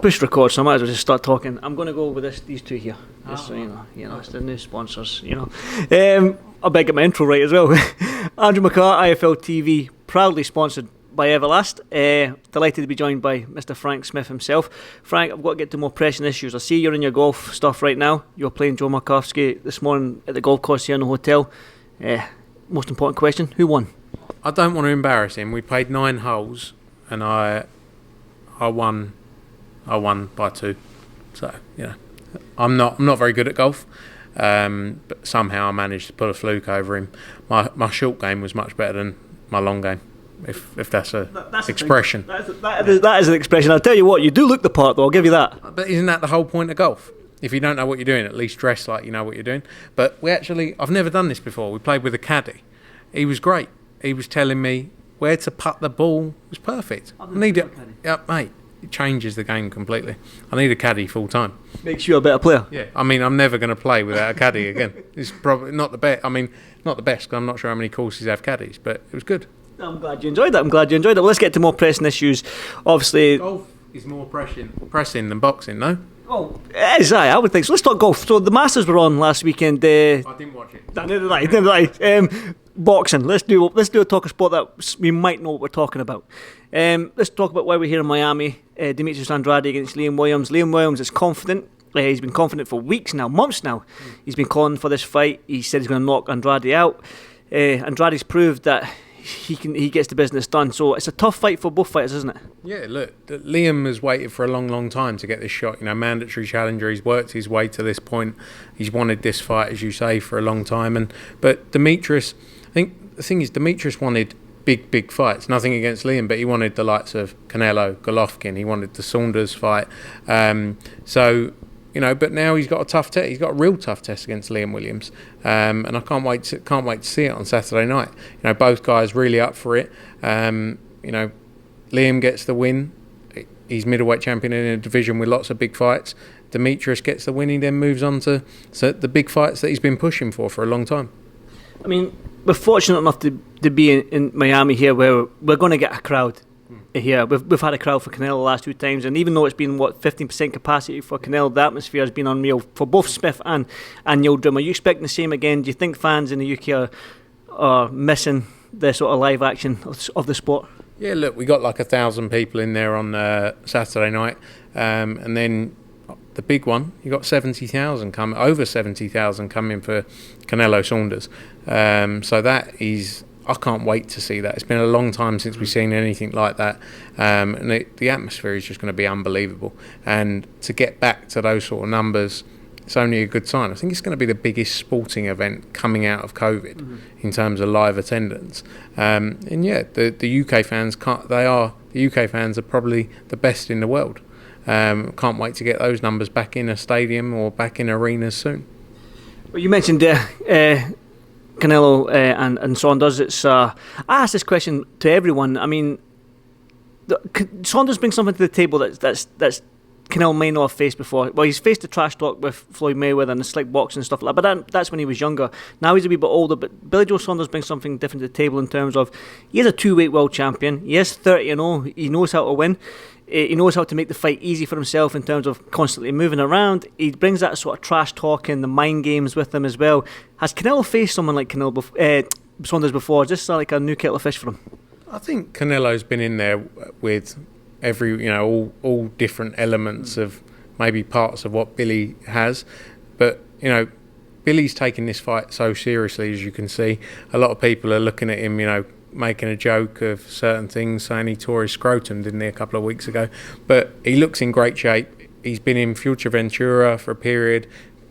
push record, so I might as well just start talking. I'm going to go with these two here. Just so you know, it's the new sponsors. I better get my intro right as well. Andrew McCART, IFL TV, proudly sponsored by Everlast. Delighted to be joined by Mr. Frank Smith himself. Frank, I've got to get to more pressing issues. I see you're in your golf stuff right now. You're playing Joe Markowski this morning at the golf course here in the hotel. Most important question: who won? I don't want to embarrass him. We played 9 holes, and I won. I won by 2. So I'm not very good at golf, but somehow I managed to pull a fluke over him. My short game was much better than my long game. If that's that's expression. That is an expression. I'll tell you what, you do look the part though, I'll give you that. But isn't that the whole point of golf? If you don't know what you're doing, at least dress like you know what you're doing. But I've never done this before. We played with a caddy. He was great. He was telling me where to putt the ball. It was perfect. Mate, it changes the game completely. I need a caddy full time. Makes you a better player. Yeah, I mean, I'm never going to play without a caddy again. It's probably not the best. I mean, not the best, because I'm not sure how many courses have caddies, but it was good. I'm glad you enjoyed that. Well, let's get to more pressing issues. Obviously, golf is more pressing than boxing, no? Oh, it is. I would think so. Let's talk golf. So the Masters were on last weekend. I didn't watch it. Boxing. Let's do a talk of sport that we might know what we're talking about. Let's talk about why we're here in Miami. Demetrius Andrade against Liam Williams. Liam Williams is confident. He's been confident for weeks now, months now. He's been calling for this fight. He said he's going to knock Andrade out. Andrade's proved that he gets the business done. So it's a tough fight for both fighters, isn't it? Yeah, look, Liam has waited for a long time to get this shot. Mandatory challenger. He's worked his way to this point. He's wanted this fight, as you say, for a long time. But Demetrius, I think the thing is, Demetrius wanted big fights. Nothing against Liam, but he wanted the likes of Canelo, Golovkin. He wanted the Saunders fight. But now he's got a tough test. He's got a real tough test against Liam Williams, and I can't wait to see it on Saturday night. Both guys really up for it. Liam gets the win. He's middleweight champion in a division with lots of big fights. Demetrius gets the win. He then moves on to the big fights that he's been pushing for a long time. I mean, we're fortunate enough to be in Miami here, where we're going to get a crowd. Here we've had a crowd for Canelo the last 2 times, and even though it's been 15% capacity for Canelo, the atmosphere has been unreal for both Smith and Neil Drum. Are you expecting the same again? Do you think fans in the UK are missing the sort of live action of the sport? Yeah, look, we got like 1,000 people in there on Saturday night, and then the big one, you got 70,000 over 70,000 coming for Canelo Saunders. So that is. I can't wait to see that. It's been a long time since we've seen anything like that, and the atmosphere is just going to be unbelievable. And to get back to those sort of numbers, it's only a good sign. I think it's going to be the biggest sporting event coming out of COVID in terms of live attendance. The UK fans the UK fans are probably the best in the world. Can't wait to get those numbers back in a stadium or back in arenas soon. Well, you mentioned Canelo and Saunders. I asked this question to everyone. I mean, Saunders brings something to the table that's Canelo may not have faced before. Well, he's faced the trash talk with Floyd Mayweather and the slick boxing and stuff like that, but that's when he was younger. Now he's a wee bit older, but Billy Joe Saunders brings something different to the table in terms of he is a 2-weight world champion. He is 30-0. He knows how to win. He knows how to make the fight easy for himself in terms of constantly moving around. He brings that sort of trash talk and the mind games with him as well. Has Canelo faced someone like Saunders before? Just like a new kettle of fish for him? I think Canelo's been in there with every, all different elements of maybe parts of what Billy has. But, Billy's taking this fight so seriously, as you can see. A lot of people are looking at him, making a joke of certain things, saying he tore his scrotum, didn't he, a couple of weeks ago? But he looks in great shape. He's been in Fuerteventura for a period,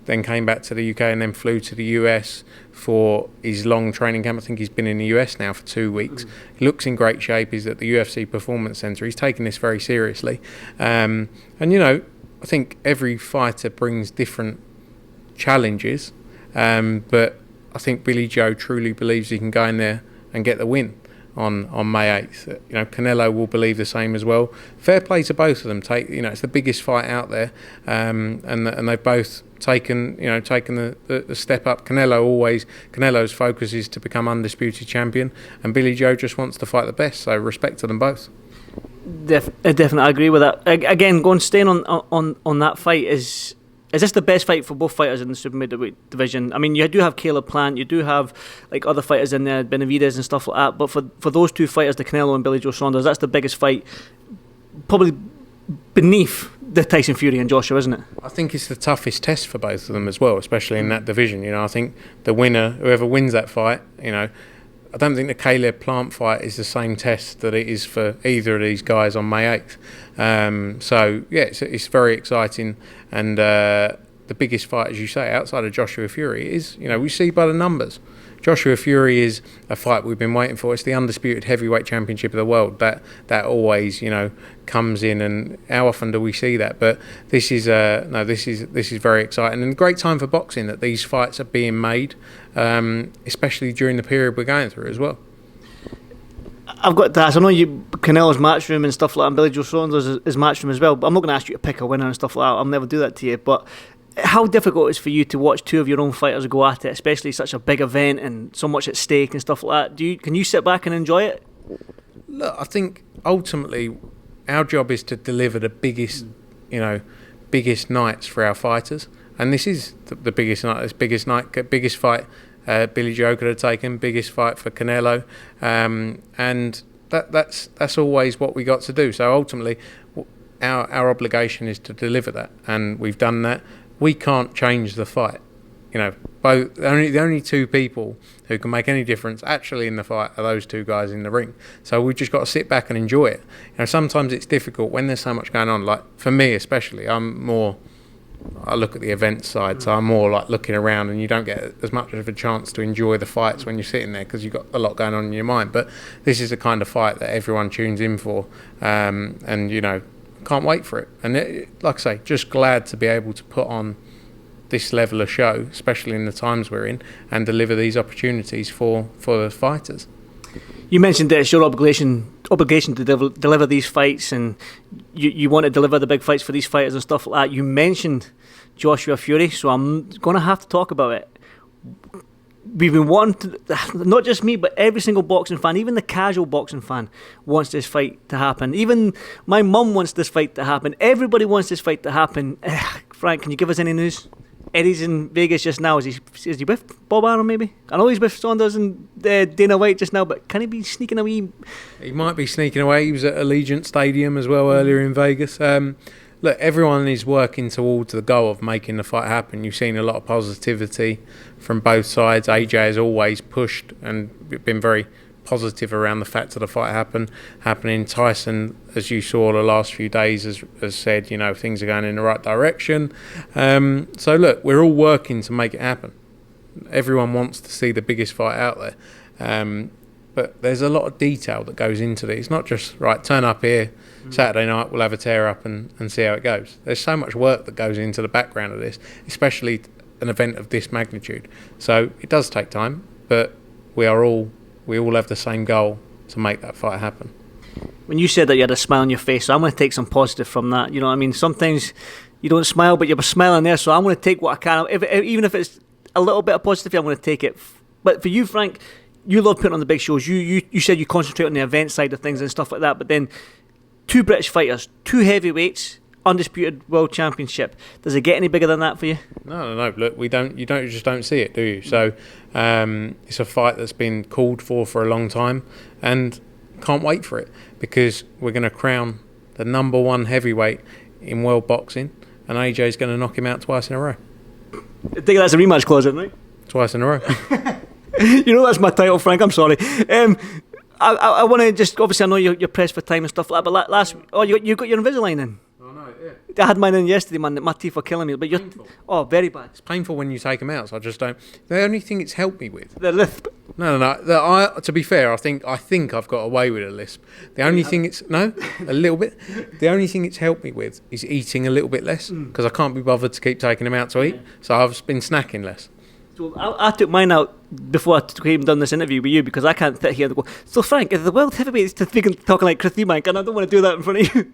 then came back to the UK and then flew to the US for his long training camp. I think he's been in the US now for 2 weeks. He looks in great shape. He's at the UFC Performance Centre. He's taking this very seriously. I think every fighter brings different challenges, but I think Billy Joe truly believes he can go in there and get the win on May 8th. Canelo will believe the same as well. Fair play to both of them. It's the biggest fight out there, and they've both taken the step up. Canelo's focus is to become undisputed champion, and Billy Joe just wants to fight the best. So respect to them both. Definitely, I agree with that. Again, staying on that fight, is this the best fight for both fighters in the super middleweight division? I mean, you do have Caleb Plant, you do have like other fighters in there, Benavidez and stuff like that. But for those two fighters, the Canelo and Billy Joe Saunders, that's the biggest fight, probably beneath the Tyson Fury and Joshua, isn't it? I think it's the toughest test for both of them as well, especially in that division. I think the winner, whoever wins that fight, I don't think the Caleb Plant fight is the same test that it is for either of these guys on May 8th. So, yeah, it's very exciting. And the biggest fight, as you say, outside of Joshua Fury is, we see by the numbers. Joshua Fury is a fight we've been waiting for. It's the undisputed heavyweight championship of the world. That always, comes in, and how often do we see that? But this is this is very exciting, and a great time for boxing that these fights are being made, especially during the period we're going through as well. I've got to ask, I know Canelo's matchroom and stuff like that, and Billy Joe Saunders is matchroom as well, but I'm not going to ask you to pick a winner and stuff like that. I'll never do that to you, but how difficult it is for you to watch two of your own fighters go at it, especially such a big event and so much at stake and stuff like that? Can you sit back and enjoy it? Look, I think ultimately our job is to deliver the biggest nights for our fighters, and this is the biggest night, biggest fight Billy Joe could have taken, biggest fight for Canelo, and that's always what we got to do. So ultimately, our obligation is to deliver that, and we've done that. We can't change the fight. Both the only two people who can make any difference actually in the fight are those two guys in the ring. So we've just got to sit back and enjoy it. Sometimes it's difficult when there's so much going on. Like for me especially, I look at the event side, so I'm more like looking around, and you don't get as much of a chance to enjoy the fights when you're sitting there because you've got a lot going on in your mind. But this is the kind of fight that everyone tunes in for, and can't wait for it. And like I say, just glad to be able to put on this level of show, especially in the times we're in, and deliver these opportunities for the fighters. You mentioned that it's your obligation to deliver these fights, and you want to deliver the big fights for these fighters and stuff like that. You mentioned Joshua Fury, so I'm going to have to talk about it. We've been wanting to, not just me, but every single boxing fan, even the casual boxing fan, wants this fight to happen. Even my mum wants this fight to happen. Everybody wants this fight to happen. Frank, can you give us any news? Eddie's in Vegas just now. Is he with Bob Arum maybe? I know he's with Saunders and Dana White just now, but can he be sneaking away? He might be sneaking away. He was at Allegiant Stadium as well earlier in Vegas. Look, everyone is working towards the goal of making the fight happen. You've seen a lot of positivity from both sides. AJ has always pushed and been very positive around the fact of the fight happening. Tyson, as you saw the last few days, has said, things are going in the right direction. So look, we're all working to make it happen. Everyone wants to see the biggest fight out there. But there's a lot of detail that goes into it. It's not just, right, turn up here, Saturday night, we'll have a tear up and see how it goes. There's so much work that goes into the background of this, especially an event of this magnitude. So it does take time, but we all have the same goal to make that fight happen. When you said that you had a smile on your face, so I'm going to take some positive from that. You know what I mean? Sometimes you don't smile, but you're smiling there, so I'm going to take what I can. Even if it's a little bit of positivity, I'm going to take it. But for you, Frank, you love putting on the big shows. You said you concentrate on the event side of things and stuff like that, but then two British fighters, two heavyweights, undisputed world championship. Does it get any bigger than that for you? No. Look, you just don't see it, do you? So it's a fight that's been called for a long time, and can't wait for it, because we're going to crown the number one heavyweight in world boxing, and AJ's going to knock him out twice in a row. I think that's a rematch clause, isn't it? Twice in a row. That's my title, Frank. I'm sorry. I want to just, obviously I know you're pressed for time and stuff like that, but you got your Invisalign in. Oh no, yeah. I had mine in yesterday, man. My teeth were killing me. But you're very bad. It's painful when you take them out, so I just don't. The only thing it's helped me with. The lisp. No. To be fair, I think I've got away with a lisp. The only thing a little bit. The only thing it's helped me with is eating a little bit less, because I can't be bothered to keep taking them out to eat. So I've been snacking less. So I took mine out before I even done this interview with you, because I can't sit here and go, so Frank, is the world heavyweight talking like Chris Eubank, and I don't want to do that in front of you.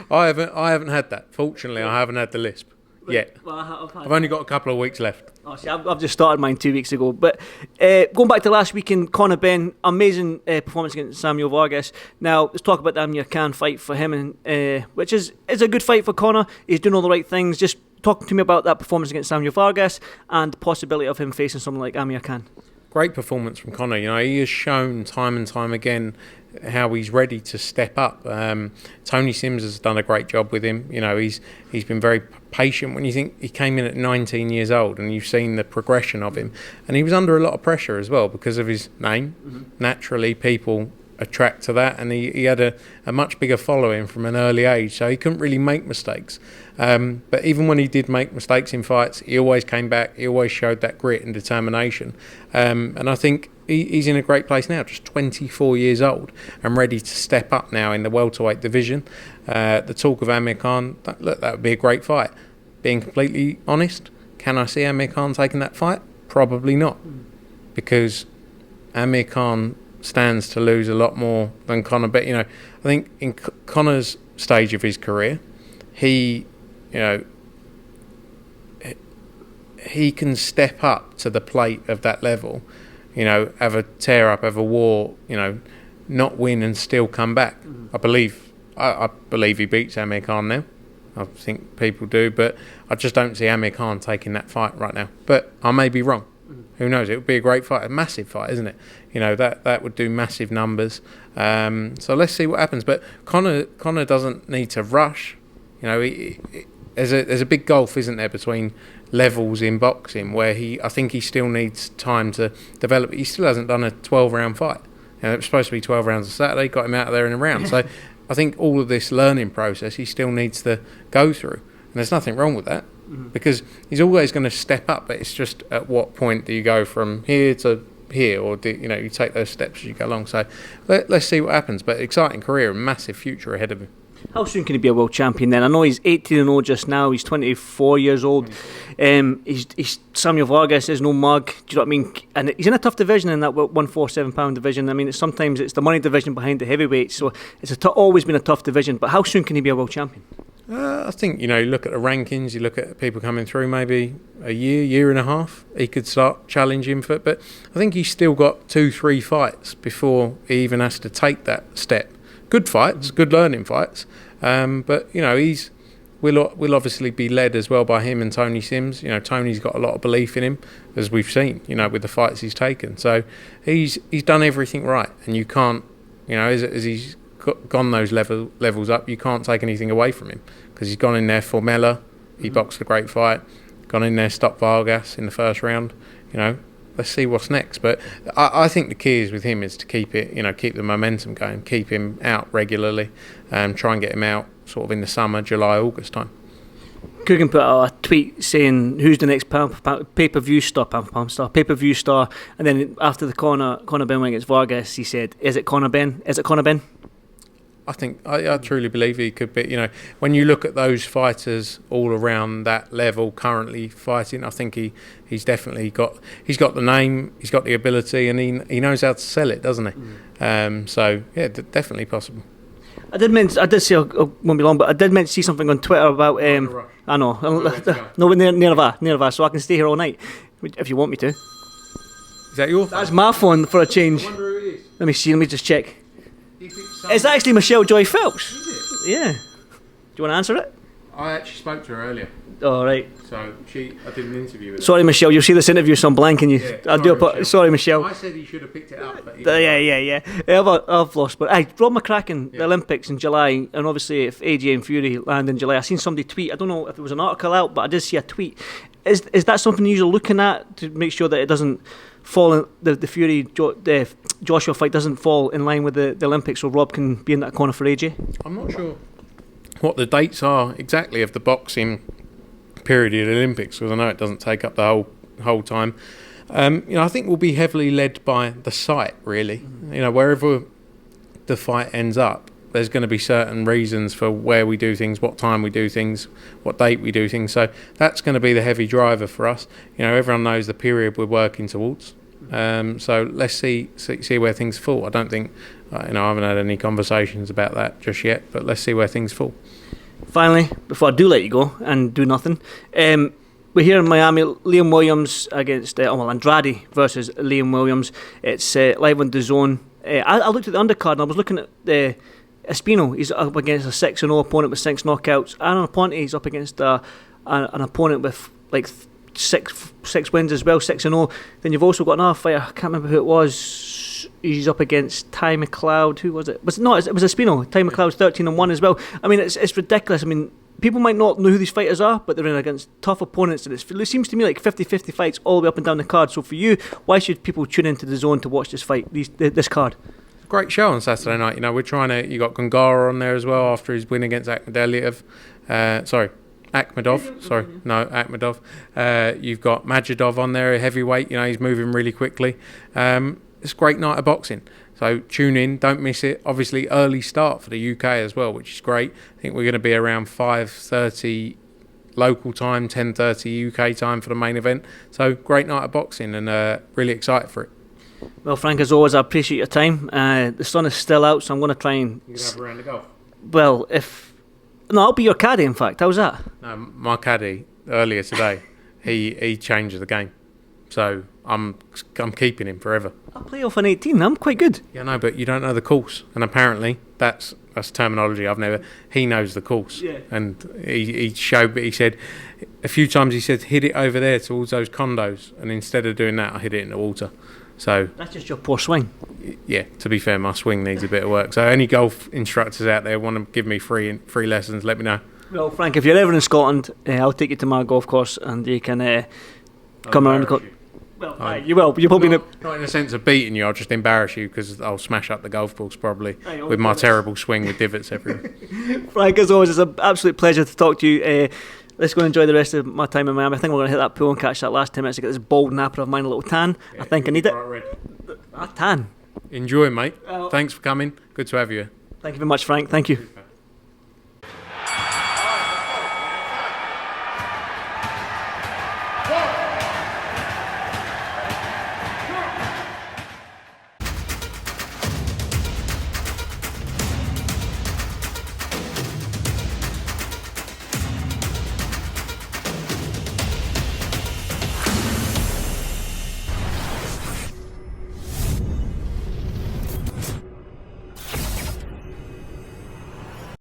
I haven't had that. Fortunately, I haven't had the lisp. yet. Well, I've only got a couple of weeks left. Oh, see, I've just started mine 2 weeks ago. But going back to last weekend, Conor Benn, amazing performance against Samuel Vargas. Now, let's talk about the Amir Khan fight for him, and which is a good fight for Conor. He's doing all the right things. Just talk to me about that performance against Samuel Vargas and the possibility of him facing someone like Amir Khan. Great performance from Conor. You know, he has shown time and time again how he's ready to step up. Tony Sims has done a great job with him. You know, he's been very patient. When you think he came in at 19 years old, and you've seen the progression of him, and he was under a lot of pressure as well because of his name. Mm-hmm. Naturally, people attract to that, and he had a much bigger following from an early age, so he couldn't really make mistakes. But even when he did make mistakes in fights, he always came back. He always showed that grit and determination. And I think he's in a great place now, just 24 years old and ready to step up now in the welterweight division. The talk of Amir Khan, that would be a great fight. Being completely honest, can I see Amir Khan taking that fight? Probably not, because Amir Khan stands to lose a lot more than Conor. But I think in Conor's stage of his career, he can step up to the plate of that level, have a tear up, have a war, not win and still come back. I believe he beats Amir Khan now. I think people do, but I just don't see Amir Khan taking that fight right now. But I may be wrong. Who knows? It would be a great fight, a massive fight, isn't it? That would do massive numbers. So let's see what happens. But Conor doesn't need to rush. There's a big gulf, isn't there, between levels in boxing where I think he still needs time to develop. He still hasn't done a 12-round fight. It was supposed to be 12 rounds on Saturday, got him out of there in a round. So I think all of this learning process he still needs to go through. And there's nothing wrong with that, because he's always going to step up, but it's just at what point do you go from here to here, or you take those steps as you go along. So let's see what happens. But exciting career, and massive future ahead of him. How soon can he be a world champion then? I know he's 18-0 just now. He's 24 years old. He's Samuel Vargas is no mug. Do you know what I mean? And he's in a tough division in that 147-pound division. I mean, sometimes it's the money division behind the heavyweights, so it's always been a tough division. But how soon can he be a world champion? I think, you look at the rankings, you look at people coming through, maybe a year and a half, he could start challenging for it. But I think he's still got 2-3 fights before he even has to take that step. Good fights, good learning fights. But, we'll obviously be led as well by him and Tony Sims. Tony's got a lot of belief in him, as we've seen, with the fights he's taken. So he's done everything right. And you can't, as he's gone those levels up, you can't take anything away from him, because he's gone in there for Mella, he boxed a great fight, gone in there, stopped Vargas in the first round. Let's see what's next. But I think the key is with him is to keep it, keep the momentum going, keep him out regularly, try and get him out sort of in the summer, July, August time. Coogan put out a tweet saying who's the next pay-per-view star, and then after the Conor Benn win against Vargas, he said, is it Conor Benn? I think I truly believe he could be. When you look at those fighters all around that level currently fighting, I think he's definitely got the name, he's got the ability, and he knows how to sell it, doesn't he? So yeah, definitely possible. I did say I won't be long, but I did meant to see something on Twitter about. I know, no, near that, so I can stay here all night if you want me to. Is that your phone? That's my phone for a change. I wonder who it is. Let me just check. It's actually Michelle Joy Phelps. Is it? Yeah. Do you want to answer it? I actually spoke to her earlier. Oh, right. So I did an interview with her. Sorry, Michelle, you'll see this interview, so I'm blanking you. Yeah, sorry, Michelle. I said he should have picked it up. But Yeah. I've lost. But Rob McCracken, the Olympics in July, and obviously if AJ and Fury land in July, I seen somebody tweet, I don't know if there was an article out, but I did see a tweet. Is that something you're looking at to make sure that it doesn't fall in, the Fury Joshua fight doesn't fall in line with the Olympics, so Rob can be in that corner for AJ? I'm not sure what the dates are exactly of the boxing period of the Olympics, because I know it doesn't take up the whole time. I think we'll be heavily led by the site, really. Wherever the fight ends up, there's going to be certain reasons for where we do things, what time we do things, what date we do things. So that's going to be the heavy driver for us. Everyone knows the period we're working towards. So let's see where things fall. I don't think, I haven't had any conversations about that just yet, but let's see where things fall. Finally, before I do let you go and do nothing, we're here in Miami. Liam Williams against Andrade versus Liam Williams. It's live on DAZN. I looked at the undercard and I was looking at Espino. He's up against a 6-0 opponent with 6 knockouts. Aaron Aponte, he's up against an opponent with like six wins as well, 6-0. Then you've also got another fighter. I can't remember who it was. He's up against Ty McLeod. Who was it? It was Espino. Ty McLeod's 13-1 as well. I mean, it's ridiculous. I mean, people might not know who these fighters are, but they're in against tough opponents, and it seems to me like 50-50 fights all the way up and down the card. So for you, why should people tune into DAZN to watch this fight, this card? Great show on Saturday night. You know, we're trying to. You got Gongara on there as well after his win against Akhmadov. You've got Majidov on there, a heavyweight. You know, he's moving really quickly. It's a great night of boxing. So tune in, don't miss it. Obviously, early start for the UK as well, which is great. I think we're going to be around 5:30 local time, 10:30 UK time for the main event. So great night of boxing, and really excited for it. Well, Frank, as always, I appreciate your time. The sun is still out, so I'm going to try and... You can have a round of golf? Well, No, I'll be your caddy, in fact. How's that? No, my caddy, earlier today, he changed the game. So I'm keeping him forever. I play off an 18. I'm quite good. Yeah, no, but you don't know the course, and apparently that's terminology I've never. He knows the course, yeah. And he showed. But he said a few times he said hit it over there towards those condos, and instead of doing that, I hit it in the water. So that's just your poor swing. Yeah, to be fair, my swing needs a bit of work. So any golf instructors out there want to give me free lessons, let me know. Well, Frank, if you're ever in Scotland, I'll take you to my golf course, and you can come around the course. Well, you will. You'll probably not in the sense of beating you. I'll just embarrass you because I'll smash up the golf balls probably with my terrible swing with divots everywhere. Frank, as always, it's an absolute pleasure to talk to you. Let's go and enjoy the rest of my time in Miami. I think we're going to hit that pool and catch that last 10 minutes to get this bald napper of mine a little tan. Yeah, I think I need it. A tan. Enjoy, mate. Thanks for coming. Good to have you. Thank you very much, Frank. Thank you.